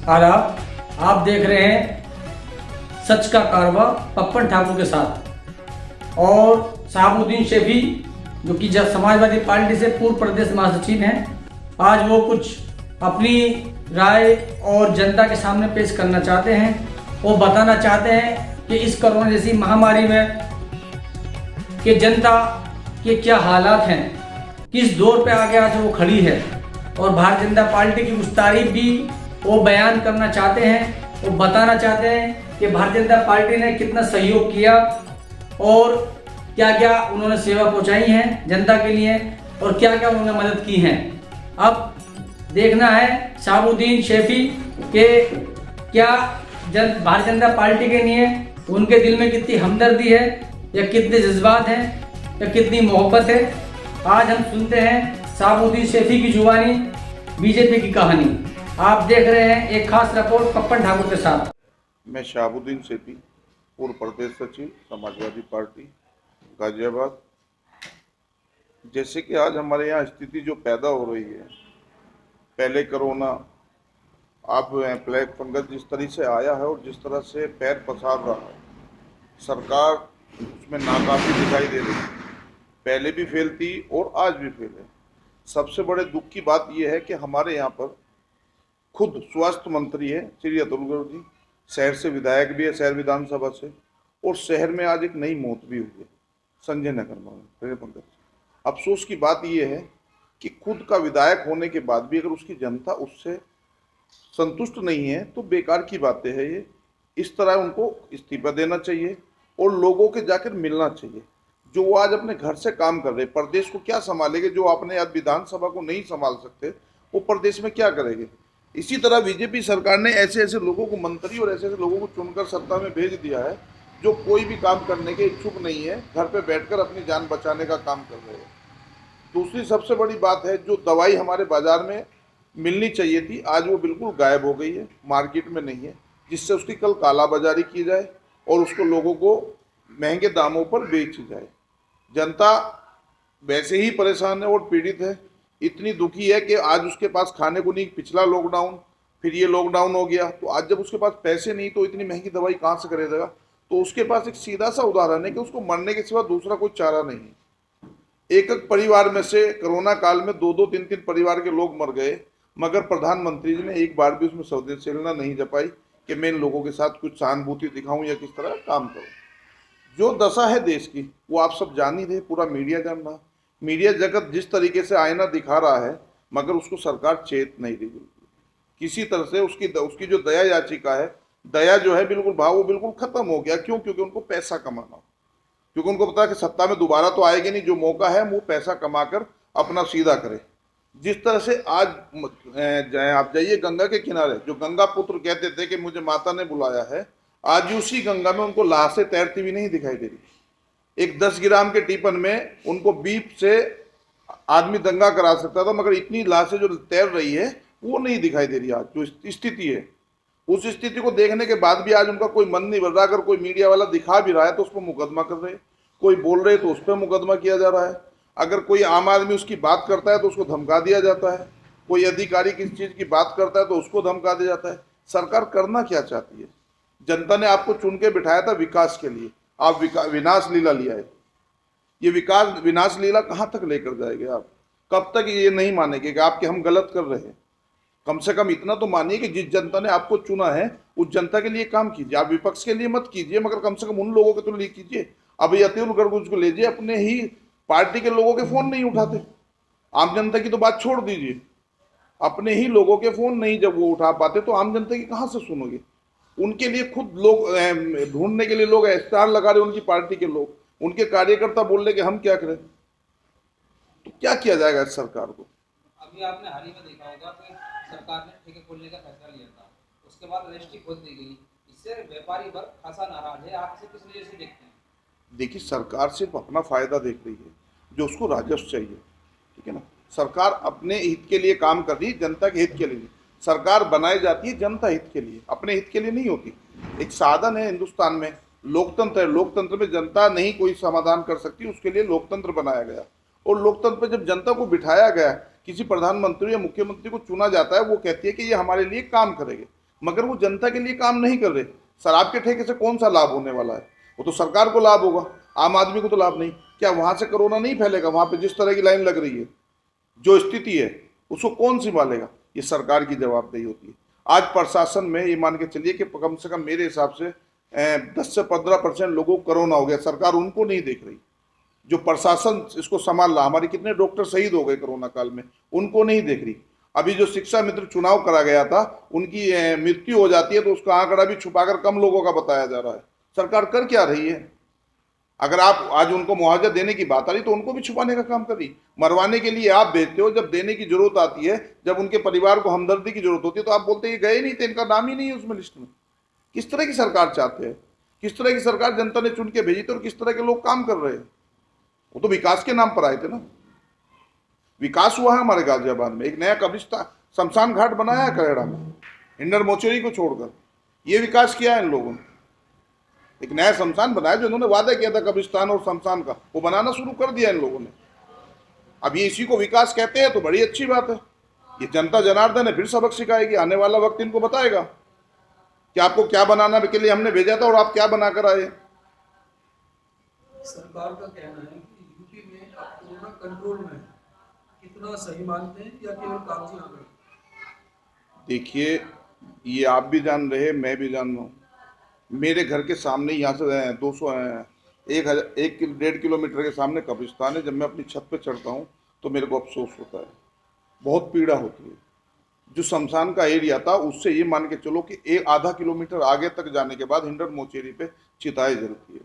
आदाब, आप देख रहे हैं सच का कारवा पप्पन ठाकुर के साथ और शहाबुद्दीन शैफी जो कि समाजवादी पार्टी से पूर्व प्रदेश महासचिव हैं। आज वो कुछ अपनी राय और जनता के सामने पेश करना चाहते हैं। वो बताना चाहते हैं कि इस कोरोना जैसी महामारी में कि जनता के क्या हालात हैं, किस दौर पे आगे आज वो खड़ी है और भारतीय जनता पार्टी की कुछ तारीफ भी वो बयान करना चाहते हैं। वो बताना चाहते हैं कि भारतीय जनता पार्टी ने कितना सहयोग किया और क्या क्या उन्होंने सेवा पहुंचाई है जनता के लिए और क्या क्या उन्होंने मदद की है। अब देखना है शहाबुद्दीन शैफी के क्या भारतीय जनता पार्टी के लिए उनके दिल में कितनी हमदर्दी है या कितने जज्बात हैं या कितनी मोहब्बत है। आज हम सुनते हैं शहाबुद्दीन शैफी की जुबानी बीजेपी की कहानी। आप देख रहे हैं एक खास रिपोर्ट पप्पन ठाकुर के साथ। मैं शहाबुद्दीन शैफी, पूर्व प्रदेश सचिव समाजवादी पार्टी गाजियाबाद। जैसे कि आज हमारे यहाँ स्थिति जो पैदा हो रही है, पहले कोरोना, अब ब्लैक फंगस जिस तरह से आया है और जिस तरह से पैर पसार रहा है, सरकार उसमें नाकाफी दिखाई दे रही है। पहले भी फेल थी और आज भी फेल है। सबसे बड़े दुख की बात यह है कि हमारे यहाँ पर खुद स्वास्थ्य मंत्री है श्री अतुल गर्ग जी, शहर से विधायक भी है, शहर विधानसभा से, और शहर में आज एक नई मौत भी हुई है संजय नगर में। अफसोस की बात यह है कि खुद का विधायक होने के बाद भी अगर उसकी जनता उससे संतुष्ट नहीं है तो बेकार की बातें हैं ये। इस तरह उनको इस्तीफा देना चाहिए और लोगों के जाकर मिलना चाहिए। जो वो आज अपने घर से काम कर रहे, प्रदेश को क्या संभालेंगे? जो अपने आज विधानसभा को नहीं संभाल सकते वो प्रदेश में क्या करेंगे? इसी तरह बीजेपी सरकार ने ऐसे ऐसे लोगों को मंत्री और ऐसे ऐसे लोगों को चुनकर सत्ता में भेज दिया है जो कोई भी काम करने के इच्छुक नहीं है, घर पे बैठकर अपनी जान बचाने का काम कर रहे हैं। दूसरी सबसे बड़ी बात है, जो दवाई हमारे बाजार में मिलनी चाहिए थी आज वो बिल्कुल गायब हो गई है, मार्केट में नहीं है, जिससे उसकी कल कालाबाजारी की जाए और उसको लोगों को महंगे दामों पर बेची जाए। जनता वैसे ही परेशान है और पीड़ित है, इतनी दुखी है कि आज उसके पास खाने को नहीं। पिछला लॉकडाउन, फिर ये लॉकडाउन हो गया, तो आज जब उसके पास पैसे नहीं तो इतनी महंगी दवाई कहाँ से खरीदेगा? तो उसके पास एक सीधा सा उदाहरण है कि उसको मरने के सिवा दूसरा कोई चारा नहीं है। एक एक परिवार में से कोरोना काल में 2-2, 3-3 परिवार के लोग मर गए, मगर प्रधानमंत्री जी ने एक बार भी उसमें संवेदनशीलता नहीं जताई कि मैं इन लोगों के साथ कुछ सहानुभूति दिखाऊं या किस तरह काम करूं। जो दशा है देश की वो आप सब जान ही रहे, पूरा मीडिया जान रहा। मीडिया जगत जिस तरीके से आईना दिखा रहा है, मगर उसको सरकार चेत नहीं रही बिल्कुल। किसी तरह से उसकी जो दया याचिका है, दया जो है बिल्कुल भाव वो बिल्कुल खत्म हो गया। क्यों? क्योंकि उनको पैसा कमाना हो, क्योंकि उनको पता है कि सत्ता में दोबारा तो आएगी नहीं, जो मौका है वो पैसा कमाकर अपना सीधा करे। जिस तरह से आज आप जाइए गंगा के किनारे, जो गंगा पुत्र कहते थे कि मुझे माता ने बुलाया है, आज उसी गंगा में उनको लाशें तैरती हुई नहीं दिखाई दे रही। एक 10 ग्राम के टिफिन में उनको बीप से आदमी दंगा करा सकता था, मगर इतनी लाशें जो तैर रही है वो नहीं दिखाई दे रही। आज जो स्थिति है, उस स्थिति को देखने के बाद भी आज उनका कोई मन नहीं भर रहा। अगर कोई मीडिया वाला दिखा भी रहा है तो उस पर मुकदमा कर रहे, कोई बोल रहे तो उस पर मुकदमा किया जा रहा है। अगर कोई आम आदमी उसकी बात करता है तो उसको धमका दिया जाता है, कोई अधिकारी किसी चीज़ की बात करता है तो उसको धमका दिया जाता है। सरकार करना क्या चाहती है? जनता ने आपको चुन के बिठाया था विकास के लिए, आप विनाश लीला लिया है। ये विनाश लीला कहाँ तक लेकर जाएंगे आप? कब तक ये नहीं मानेंगे कि आपके हम गलत कर रहे हैं? कम से कम इतना तो मानिए कि जिस जनता ने आपको चुना है उस जनता के लिए काम कीजिए। आप विपक्ष के लिए मत कीजिए, मगर कम से कम उन लोगों के तो लिए कीजिए। अभी अतुल गर्ग को लीजिए, अपने ही पार्टी के लोगों के फोन नहीं उठाते। आम जनता की तो बात छोड़ दीजिए, अपने ही लोगों के फोन नहीं जब वो उठा पाते तो आम जनता की कहाँ से सुनोगे? उनके लिए खुद लोग ढूंढने के लिए लोग स्टार लगा रहे, उनकी पार्टी के लोग, उनके कार्यकर्ता बोल रहे कि हम क्या करें। तो क्या किया जाएगा इस सरकार को? अभी आपने हाल ही में देखा होगा कि सरकार ने ठेके खोलने का फैसला लिया था, उसके बाद रजिस्ट्री खोल दी गई। इससे व्यापारी वर्ग खासा नाराज है। आप इसे किस नजर से देखते हैं? देखिए, सरकार सिर्फ अपना फायदा देख रही है, जो उसको राजस्व चाहिए, ठीक है ना। सरकार अपने हित के लिए काम कर रही है, जनता के हित के लिए। सरकार बनाई जाती है जनता हित के लिए, अपने हित के लिए नहीं होती। एक साधन है हिंदुस्तान में, लोकतंत्र है। लोकतंत्र में जनता नहीं कोई समाधान कर सकती, उसके लिए लोकतंत्र बनाया गया। और लोकतंत्र पर जब जनता को बिठाया गया, किसी प्रधानमंत्री या मुख्यमंत्री को चुना जाता है, वो कहती है कि ये हमारे लिए काम करेंगे। मगर वो जनता के लिए काम नहीं कर रहे। शराब के ठेके से कौन सा लाभ होने वाला है? वो तो सरकार को लाभ होगा, आम आदमी को तो लाभ नहीं। क्या वहां से कोरोना नहीं फैलेगा? वहां पे जिस तरह की लाइन लग रही है, जो स्थिति है, उसको कौन संभालेगा? ये सरकार की जवाबदेही होती है। आज प्रशासन में ये मान के चलिए कि कम से कम मेरे हिसाब से 10 से 15% लोगों को कोरोना हो गया, सरकार उनको नहीं देख रही। जो प्रशासन इसको संभाल रहा, हमारे कितने डॉक्टर शहीद हो गए कोरोना काल में, उनको नहीं देख रही। अभी जो शिक्षा मित्र चुनाव करा गया था, उनकी मृत्यु हो जाती है तो उसका आंकड़ा भी छुपाकर कम लोगों का बताया जा रहा है। सरकार कर क्या रही है? अगर आप आज उनको मुआवजा देने की बात आ रही तो उनको भी छुपाने का काम कर रही। मरवाने के लिए आप भेजते हो, जब देने की जरूरत आती है, जब उनके परिवार को हमदर्दी की जरूरत होती है तो आप बोलते हैं गए नहीं थे, इनका नाम ही नहीं है उसमें लिस्ट में। किस तरह की सरकार चाहते हैं? किस तरह की सरकार जनता ने चुन के भेजी थी और किस तरह के लोग काम कर रहे हैं? वो तो विकास के नाम पर आए थे ना। विकास हुआ है हमारे गाजियाबाद में, एक नया कब्रिस्तान शमशान घाट बनाया है करेड़ा में, हिंडर मोचेरी को छोड़कर। ये विकास किया है इन लोगों ने। एक नया शमशान बनाया, जो इन्होंने वादा किया था कब्रिस्तान और शमशान का, वो बनाना शुरू कर दिया इन लोगों ने। अब ये इसी को विकास कहते हैं तो बड़ी अच्छी बात है। ये जनता जनार्दन है, फिर सबक सिखाएगी। आने वाला वक्त इनको बताएगा कि आपको क्या बनाना के लिए हमने भेजा था और आप क्या बनाकर आए। सरकार का कहना है कि यूपी में अब कोरोना कंट्रोल में है। कितना सही मानते हैं या केवल कागजी आंकड़े? देखिए, ये आप भी जान रहे हैं, मैं भी जान रहा हूँ। मेरे घर के सामने यहाँ से 200 1.5 किलोमीटर के सामने कब्रिस्तान है। जब मैं अपनी छत पे चढ़ता हूँ तो मेरे को अफसोस होता है, बहुत पीड़ा होती है। जो शमशान का एरिया था उससे ये मान के चलो कि आधा किलोमीटर आगे तक जाने के बाद हिंडर मोचेरी पे चिताएं जलती है।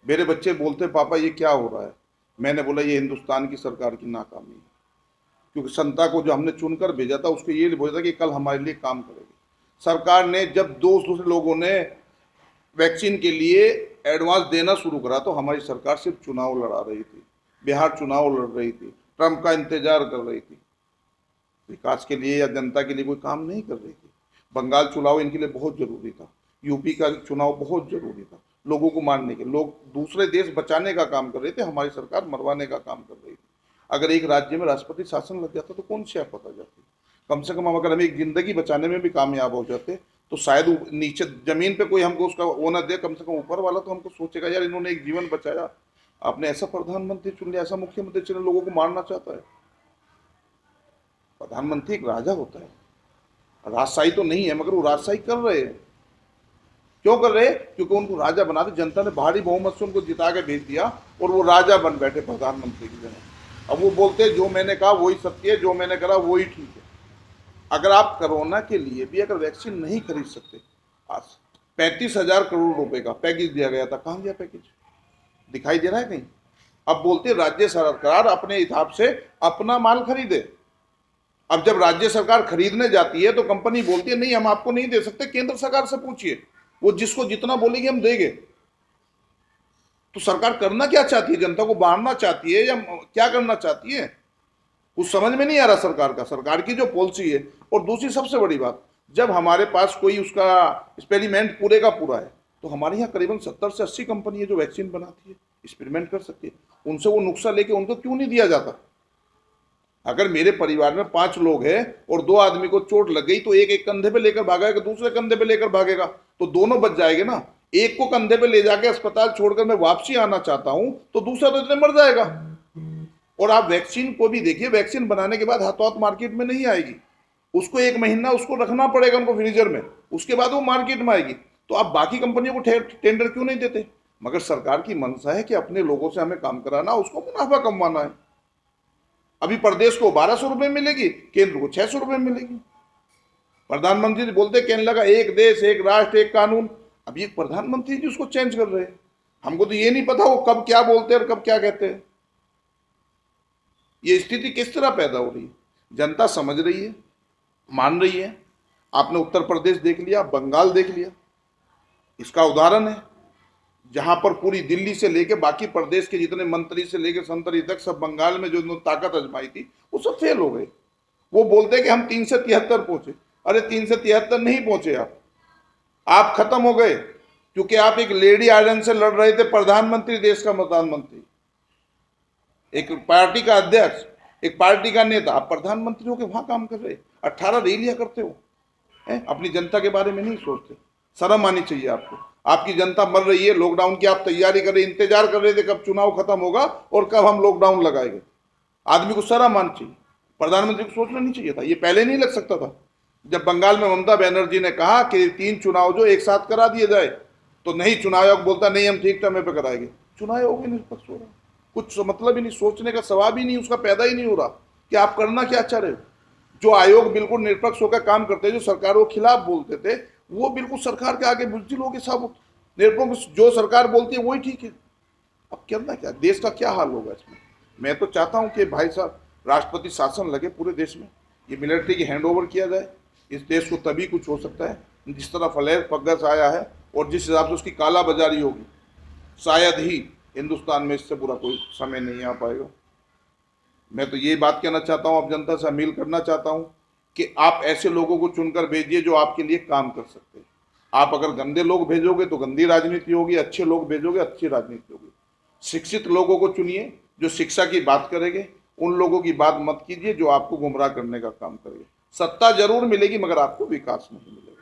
मेरे बच्चे बोलते पापा ये क्या हो रहा है? मैंने बोला ये हिंदुस्तान की सरकार की नाकामी है, क्योंकि संता को जो हमने चुनकर भेजा था उसको ये बोला था कि कल हमारे लिए काम करेगी। सरकार ने जब दूसरे लोगों ने वैक्सीन के लिए एडवांस देना शुरू करा तो हमारी सरकार सिर्फ चुनाव लड़ा रही थी, बिहार चुनाव लड़ रही थी, ट्रंप का इंतजार कर रही थी। विकास के लिए या जनता के लिए कोई काम नहीं कर रही थी। बंगाल चुनाव इनके लिए बहुत जरूरी था, यूपी का चुनाव बहुत जरूरी था। लोगों को मारने के, लोग दूसरे देश बचाने का काम कर रहे थे, हमारी सरकार मरवाने का काम कर रही थी। अगर एक राज्य में राष्ट्रपति शासन लग जाता तो कौन सी आफत आ जाती? कम से कम अगर हम एक जिंदगी बचाने में भी कामयाब हो जाते तो शायद नीचे जमीन पे कोई हमको उसका ओनर दे, कम से कम ऊपर वाला तो हमको सोचेगा यार इन्होंने एक जीवन बचाया। आपने ऐसा प्रधानमंत्री चुन लिया, ऐसा मुख्यमंत्री चुन, लोगों को मारना चाहता है। प्रधानमंत्री एक राजा होता है, राजशाही तो नहीं है, मगर वो राजशाही कर रहे हैं। क्यों कर रहे? क्योंकि उनको राजा बना दे, जनता ने भारी बहुमत से उनको जिता के भेज दिया और वो राजा बन बैठे प्रधानमंत्री की जगह। अब वो बोलते हैं जो मैंने कहा वही सत्य है, जो मैंने करा वही ठीक है। अगर आप कोरोना के लिए भी अगर वैक्सीन नहीं खरीद सकते, आज 35,000 करोड़ रुपए का पैकेज दिया गया था, कहाँ गया पैकेज? दिखाई दे रहा है कहीं? अब बोलते राज्य सरकार अपने हिसाब से अपना माल खरीदे। अब जब राज्य सरकार खरीदने जाती है तो कंपनी बोलती है नहीं हम आपको नहीं दे सकते, केंद्र सरकार से पूछिए, वो जिसको जितना बोलेगी हम देंगे। तो सरकार करना क्या चाहती है? जनता को बांटना चाहती है या क्या करना चाहती है? कुछ समझ में नहीं आ रहा सरकार का, सरकार की जो पॉलिसी है। और दूसरी सबसे बड़ी बात, जब हमारे पास कोई उसका एक्सपेरिमेंट पूरे का पूरा है तो हमारे यहाँ करीबन 70 से 80 कंपनी है जो वैक्सीन बनाती है, एक्सपेरिमेंट कर सकती है। उनसे वो नुस्खा लेके उनको क्यों नहीं दिया जाता? अगर मेरे परिवार में 5 लोग हैं और 2 आदमी को चोट लग गई तो एक कंधे पे लेकर भागेगा, दूसरे कंधे पे लेकर भागेगा, तो दोनों बच जाएंगे ना। एक को कंधे पे ले जाके अस्पताल छोड़कर मैं वापसी आना चाहता हूं तो दूसरा तो इतने मर जाएगा। और आप वैक्सीन को भी देखिए, वैक्सीन बनाने के बाद हाथों हाथ मार्केट में नहीं आएगी, उसको 1 महीना उसको रखना पड़ेगा उनको फ्रीजर में, उसके बाद वो मार्केट में आएगी। तो आप बाकी कंपनियों को टेंडर क्यों नहीं देते? मगर सरकार की मंशा है कि अपने लोगों से हमें काम कराना, उसको मुनाफा कमवाना है। अभी प्रदेश को 1200 रुपये मिलेगी, केंद्र को 600 रुपये मिलेगी। प्रधानमंत्री जी बोलते कहने लगा एक देश एक राष्ट्र एक कानून। अभी एक प्रधानमंत्री जी उसको चेंज कर रहे हैं। हमको तो ये नहीं पता वो कब क्या बोलते हैं और कब क्या कहते हैं। ये स्थिति किस तरह पैदा हो रही है? जनता समझ रही है, मान रही है। आपने उत्तर प्रदेश देख लिया, बंगाल देख लिया, इसका उदाहरण है जहां पर पूरी दिल्ली से लेके बाकी प्रदेश के जितने मंत्री से लेके संतरी तक सब बंगाल में जो ताकत आजमाई थी वो सब फेल हो गए। वो बोलते कि हम 3 से 73 पहुंचे। अरे 3 से 73 नहीं पहुंचे, आप खत्म हो गए, क्योंकि आप एक लेडी आयरन से लड़ रहे थे, प्रधानमंत्री, देश का प्रधानमंत्री, एक पार्टी का अध्यक्ष, एक पार्टी का नेता। आप प्रधानमंत्री होकर वहां काम कर रहे, 18 रैलियां करते हो। हैं? अपनी जनता के बारे में नहीं सोचते। शर्म आनी चाहिए आपको। आपकी जनता मर रही है, लॉकडाउन की आप तैयारी कर रहे, इंतजार कर रहे थे कब चुनाव खत्म होगा और कब हम लॉकडाउन लगाएंगे। आदमी को शर्म आनी चाहिए। प्रधानमंत्री को सोचना नहीं चाहिए था, ये पहले नहीं लग सकता था। जब बंगाल में ममता बनर्जी ने कहा कि 3 चुनाव जो एक साथ करा दिए जाए, तो नहीं, चुनाव आयोग बोलता नहीं हम ठीक समय पे कराएंगे। चुनाव आयोग ही निष्पक्ष हो रहा, कुछ मतलब ही नहीं, सोचने का सवाल ही नहीं उसका पैदा ही नहीं हो रहा कि आप करना क्या चाह रहे हो। जो आयोग बिल्कुल निष्पक्ष होकर काम करते, जो सरकारों के खिलाफ बोलते थे, वो बिल्कुल सरकार के आगे बुजदिल हो गए साबुत। निष्पक्ष जो सरकार बोलती है वही ठीक है। अब करना क्या, देश का क्या हाल होगा इसमें। मैं तो चाहता हूं कि भाई साहब राष्ट्रपति शासन लगे पूरे देश में, ये मिलिट्री की हैंड ओवर किया जाए। इस देश को तभी कुछ हो सकता है, जिस तरह फ्लैग फंगस आया है और जिस हिसाब से उसकी कालाबाजारी होगी, शायद ही हिंदुस्तान में इससे बुरा कोई समय नहीं आ पाएगा। मैं तो ये बात कहना चाहता हूँ, आप जनता से अपील करना चाहता हूँ कि आप ऐसे लोगों को चुनकर भेजिए जो आपके लिए काम कर सकते हैं। आप अगर गंदे लोग भेजोगे तो गंदी राजनीति होगी, अच्छे लोग भेजोगे अच्छी राजनीति होगी। शिक्षित लोगों को चुनिए जो शिक्षा की बात करेंगे, उन लोगों की बात मत कीजिए जो आपको गुमराह करने का काम करेंगे। सत्ता जरूर मिलेगी मगर आपको विकास नहीं मिलेगा।